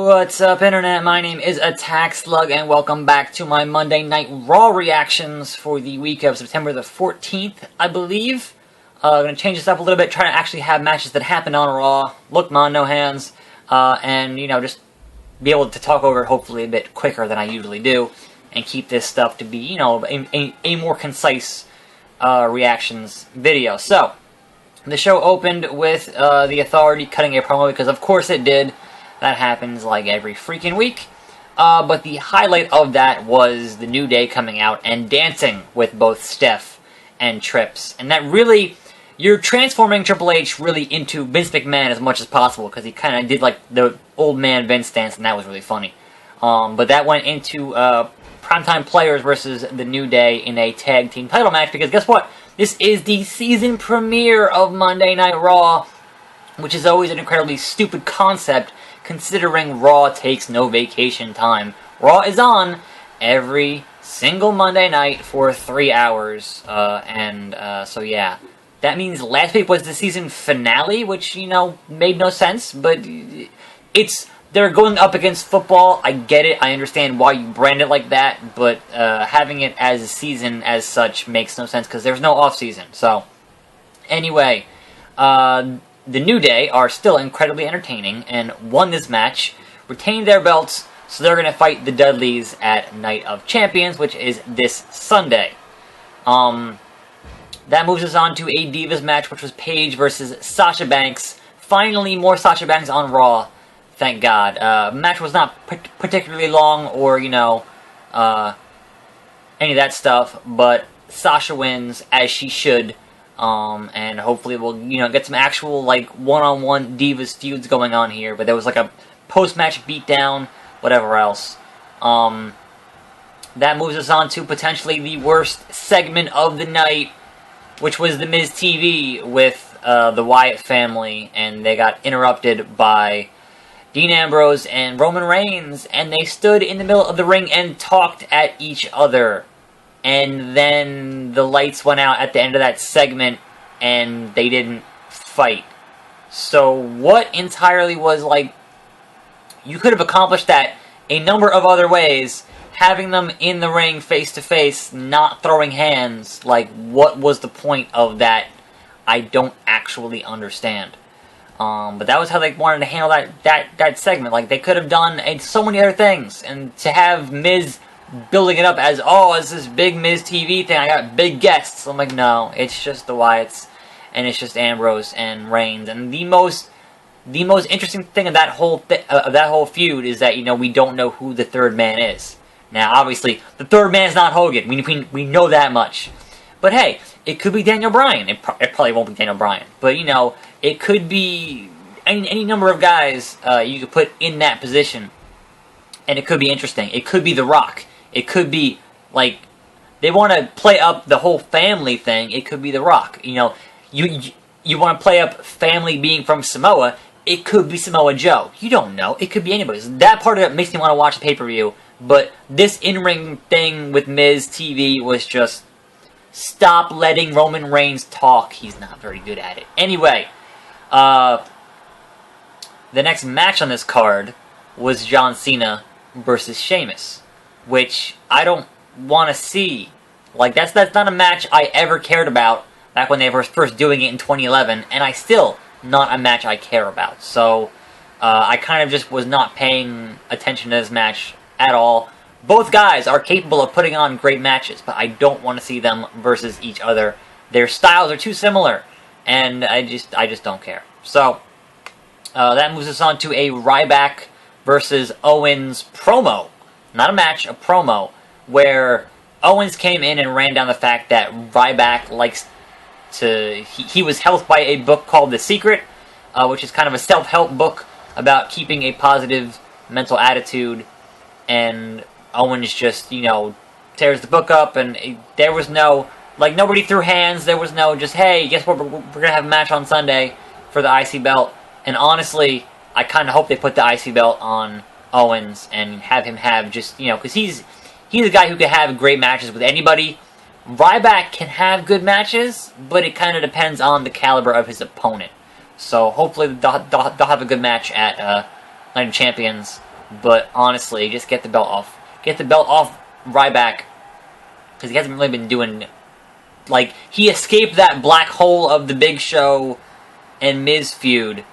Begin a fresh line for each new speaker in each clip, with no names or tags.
What's up, Internet? My name is Attack Slug, and welcome back to my Monday Night Raw reactions for the week of September the 14th, I believe. I'm going to change this up a little bit, try to actually have matches that happen on Raw, look man, no hands, and, just be able to talk over it hopefully a bit quicker than I usually do, and keep this stuff to be, a more concise reactions video. So, the show opened with the Authority cutting a promo, because of course it did. That happens like every freaking week. But the highlight of that was the New Day coming out and dancing with both Steph and Trips. And that really, you're transforming Triple H really into Vince McMahon as much as possible, because he kind of did like the old man Vince dance, and that was really funny. But that went into Primetime Players versus the New Day in a tag team title match, because guess what? This is the season premiere of Monday Night Raw, which is always an incredibly stupid concept, considering Raw takes no vacation time. Raw is on every single Monday night for 3 hours, so yeah. That means last week was the season finale, which, made no sense, but they're going up against football. I get it, I understand why you brand it like that, but having it as a season as such makes no sense, because there's no off-season. So, anyway, the New Day are still incredibly entertaining and won this match, retained their belts, so they're going to fight the Dudleys at Night of Champions, which is this Sunday. That moves us on to a Divas match, which was Paige versus Sasha Banks. Finally, more Sasha Banks on Raw, thank God. Match was not particularly long or, any of that stuff, but Sasha wins, as she should. And hopefully we'll, get some actual, one-on-one Divas feuds going on here, but there was, a post-match beatdown, whatever else. That moves us on to potentially the worst segment of the night, which was the Miz TV with, the Wyatt family, and they got interrupted by Dean Ambrose and Roman Reigns, and they stood in the middle of the ring and talked at each other. And then the lights went out at the end of that segment, and they didn't fight. So what entirely was, you could have accomplished that a number of other ways, having them in the ring face-to-face, not throwing hands. What was the point of that? I don't actually understand. But that was how they wanted to handle that segment. They could have done so many other things, and to have Miz building it up as, it's this big Miz TV thing, I got big guests. I'm like, no, it's just the Wyatts, and it's just Ambrose and Reigns. And the most interesting thing of that whole feud is that, we don't know who the third man is. Now, obviously, the third man is not Hogan. We know that much. But hey, it could be Daniel Bryan. It probably won't be Daniel Bryan. But, it could be any number of guys you could put in that position, and it could be interesting. It could be The Rock. It could be, they want to play up the whole family thing. It could be The Rock. You want to play up family being from Samoa. It could be Samoa Joe. You don't know. It could be anybody. So that part of it makes me want to watch the pay-per-view. But this in-ring thing with Miz TV was just, stop letting Roman Reigns talk. He's not very good at it. Anyway, the next match on this card was John Cena versus Sheamus, which I don't want to see. That's not a match I ever cared about back when they were first doing it in 2011, and I still not a match I care about. So, I kind of just was not paying attention to this match at all. Both guys are capable of putting on great matches, but I don't want to see them versus each other. Their styles are too similar, and I just don't care. So, that moves us on to a Ryback versus Owens promo. Not a match, a promo, where Owens came in and ran down the fact that Ryback likes to... He was helped by a book called The Secret, which is kind of a self-help book about keeping a positive mental attitude, and Owens just, tears the book up, and there was no... nobody threw hands, there was no just, hey, guess what, we're going to have a match on Sunday for the IC belt. And honestly, I kind of hope they put the IC belt on Owens and have him have just, because he's a guy who can have great matches with anybody. Ryback can have good matches, but it kind of depends on the caliber of his opponent. So hopefully they'll have a good match at Night of Champions. But honestly, just get the belt off. Get the belt off Ryback, because he hasn't really been doing... Like, he escaped that black hole of the Big Show and Miz feud,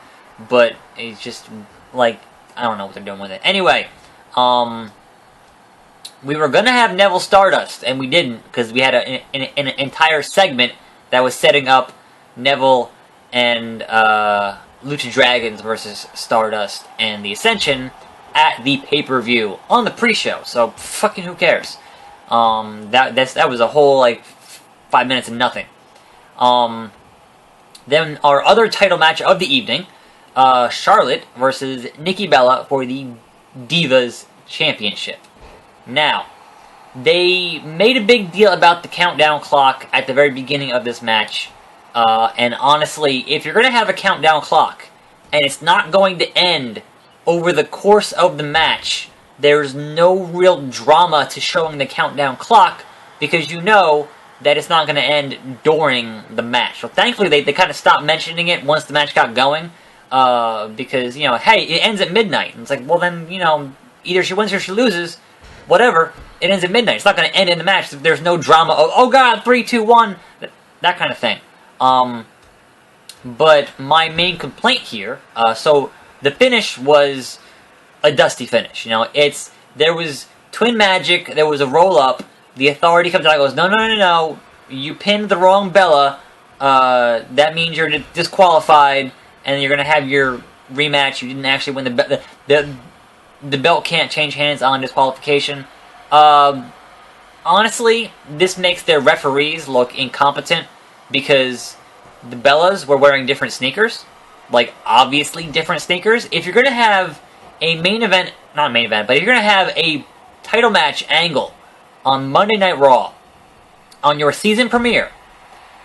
but it's just, like, I don't know what they're doing with it. Anyway, we were going to have Neville Stardust, and we didn't, because we had an entire segment that was setting up Neville and Lucha Dragons versus Stardust and the Ascension at the pay-per-view on the pre-show, so fucking who cares? That was a whole, like, 5 minutes of nothing. Then our other title match of the evening, Charlotte versus Nikki Bella for the Divas Championship. Now, they made a big deal about the countdown clock at the very beginning of this match, and honestly, if you're going to have a countdown clock, and it's not going to end over the course of the match, there's no real drama to showing the countdown clock, because you know that it's not going to end during the match. So thankfully, they kind of stopped mentioning it once the match got going, because, you know, hey, it ends at midnight. And it's like, well then, you know, either she wins or she loses, whatever, it ends at midnight. It's not going to end in the match. There's no drama of, oh god, 3, 2, 1, that kind of thing. But my main complaint here, so the finish was a dusty finish. You know, there was Twin Magic, there was a roll-up, the Authority comes out and goes, no, you pinned the wrong Bella, that means you're disqualified, and you're going to have your rematch. You didn't actually win the belt can't change hands on disqualification. Honestly, this makes their referees look incompetent, because the Bellas were wearing different sneakers, like, obviously different sneakers. If you're going to have a main event, not a main event, but if you're going to have a title match angle on Monday Night Raw, on your season premiere,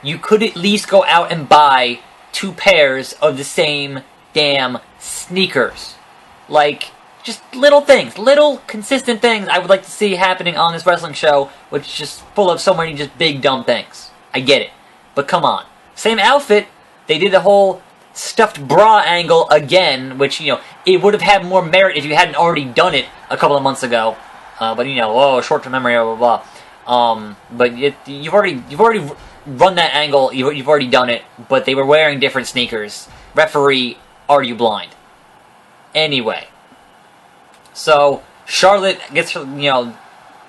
you could at least go out and buy 2 pairs of the same damn sneakers. Like, just little things, little consistent things I would like to see happening on this wrestling show, which is just full of so many just big dumb things. I get it, but come on. Same outfit, they did the whole stuffed bra angle again, which, you know, it would have had more merit if you hadn't already done it a couple of months ago. But, you know, short-term memory, blah, blah, blah. But you've already run that angle, you've already done it, but they were wearing different sneakers. Referee, are you blind? Anyway. So, Charlotte gets her, you know,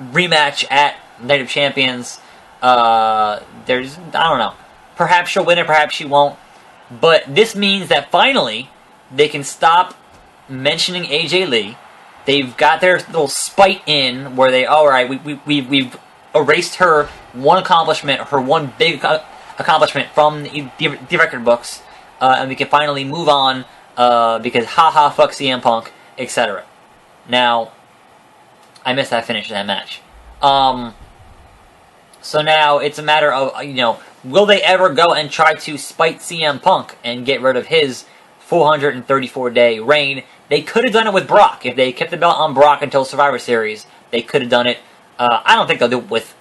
rematch at Night of Champions. I don't know. Perhaps she'll win it, perhaps she won't. But this means that finally, they can stop mentioning AJ Lee. They've got their little spite in where they, alright, we've erased her one accomplishment, her one big accomplishment from the record books, and we can finally move on, because haha, fuck CM Punk, etc. Now, I missed that finish of that match. So now it's a matter of, you know, will they ever go and try to spite CM Punk and get rid of his 434-day reign? They could have done it with Brock. If they kept the belt on Brock until Survivor Series, they could have done it. I don't think they'll do it with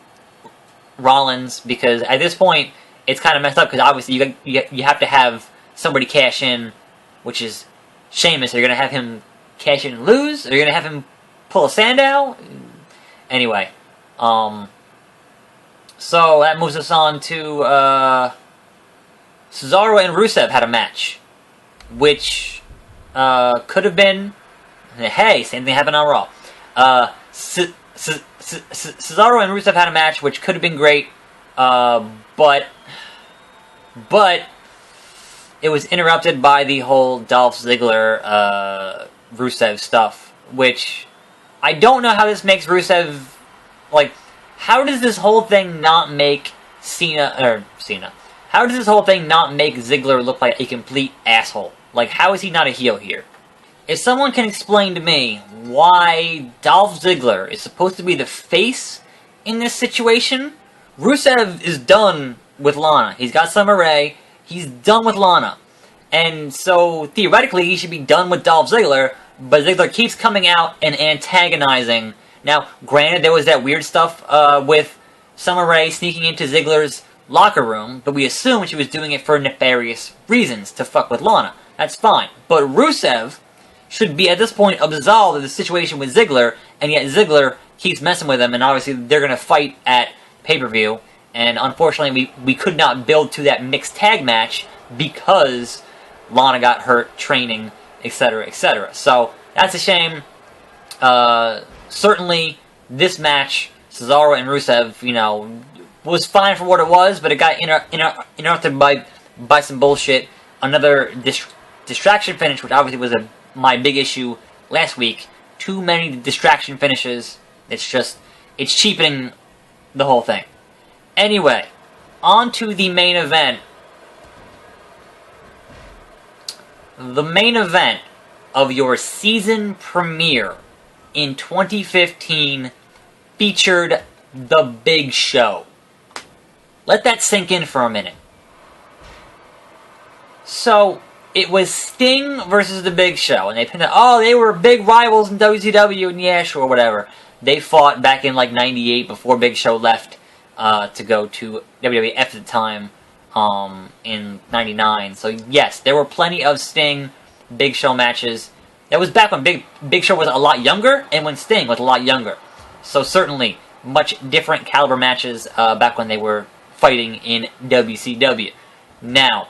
Rollins, because at this point, it's kind of messed up, because obviously you have to have somebody cash in, which is Sheamus. Are you going to have him cash in and lose? Are you going to have him pull a Sandow? Anyway, so that moves us on to Cesaro and Rusev had a match, which could have been, hey, same thing happened on Raw. Cesaro and Rusev had a match which could have been great, but it was interrupted by the whole Dolph Ziggler Rusev stuff, which I don't know how this makes Rusev, like, how does this whole thing not make Cena? How does this whole thing not make Ziggler look like a complete asshole? Like, how is he not a heel here? If someone can explain to me why Dolph Ziggler is supposed to be the face in this situation, Rusev is done with Lana. He's got Summer Rae. He's done with Lana. And so, theoretically, he should be done with Dolph Ziggler, but Ziggler keeps coming out and antagonizing. Now, granted, there was that weird stuff with Summer Rae sneaking into Ziggler's locker room, but we assume she was doing it for nefarious reasons, to fuck with Lana. That's fine. But Rusev should be, at this point, absolved of the situation with Ziggler, and yet Ziggler keeps messing with him, and obviously they're going to fight at pay-per-view, and unfortunately we could not build to that mixed tag match because Lana got hurt training, etc., etc. So, that's a shame. Certainly, this match, Cesaro and Rusev, you know, was fine for what it was, but it got interrupted by some bullshit. Another distraction finish, which obviously was my big issue last week. Too many distraction finishes. It's cheapening the whole thing. Anyway, on to the main event. The main event of your season premiere in 2015 featured The Big Show. Let that sink in for a minute. So, it was Sting versus The Big Show, and they pinned out, they were big rivals in WCW, and yeah, sure, whatever. They fought back in, like, 98, before Big Show left to go to WWF at the time, in 99. So, yes, there were plenty of Sting, Big Show matches. That was back when Big Show was a lot younger, and when Sting was a lot younger. So, certainly, much different caliber matches back when they were fighting in WCW. Now,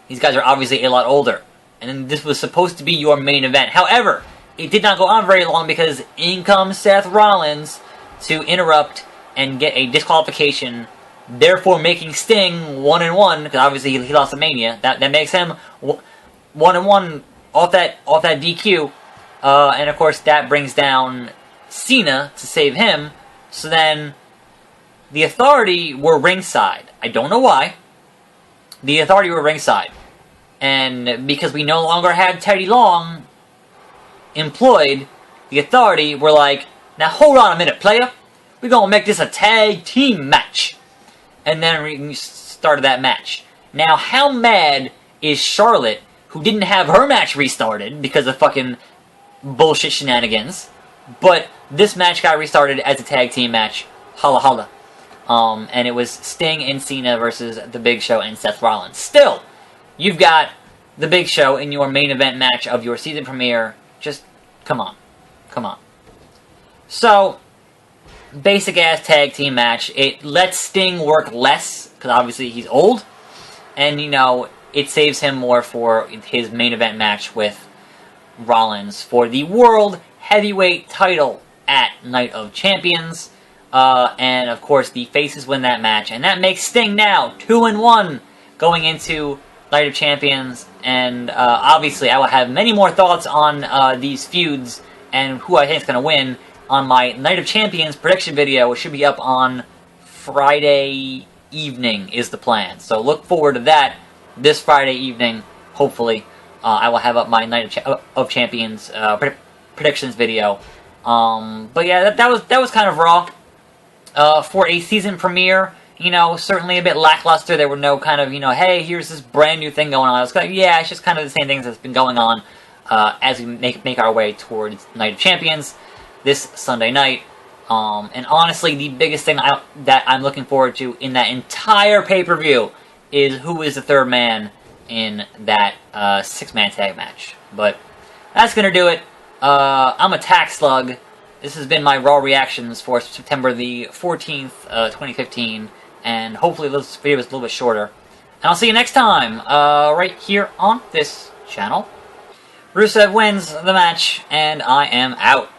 these guys are obviously a lot older, and this was supposed to be your main event. However, it did not go on very long because in comes Seth Rollins to interrupt and get a disqualification, therefore making Sting 1-1, because obviously he lost at Mania. That makes him 1-1 off that DQ, and of course that brings down Cena to save him. So then the Authority were ringside. I don't know why. The Authority were ringside. And because we no longer had Teddy Long employed, the Authority were like, now hold on a minute, player. We're going to make this a tag team match. And then we started that match. Now, how mad is Charlotte, who didn't have her match restarted because of fucking bullshit shenanigans, but this match got restarted as a tag team match. Holla holla. And it was Sting and Cena versus The Big Show and Seth Rollins. Still, you've got The Big Show in your main event match of your season premiere. Just, come on. Come on. So, basic-ass tag team match. It lets Sting work less, because obviously he's old. And, you know, it saves him more for his main event match with Rollins for the World Heavyweight title at Night of Champions. And, of course, the faces win that match. And that makes Sting now 2-1 going into Night of Champions. And, obviously, I will have many more thoughts on these feuds and who I think is going to win on my Night of Champions prediction video, which should be up on Friday evening, is the plan. So look forward to that this Friday evening, hopefully. I will have up my Night of Champions predictions video. But yeah, that was kind of raw. For a season premiere, you know, certainly a bit lackluster. There were no kind of, you know, hey, here's this brand new thing going on. I was kind of, yeah, it's just kind of the same things that's been going on as we make our way towards Night of Champions this Sunday night. And honestly, the biggest thing that I'm looking forward to in that entire pay-per-view is who is the third man in that six-man tag match. But that's going to do it. I'm a tax slug. This has been my Raw reactions for September the 14th, 2015. And hopefully this video is a little bit shorter. And I'll see you next time, right here on this channel. Rusev wins the match, and I am out.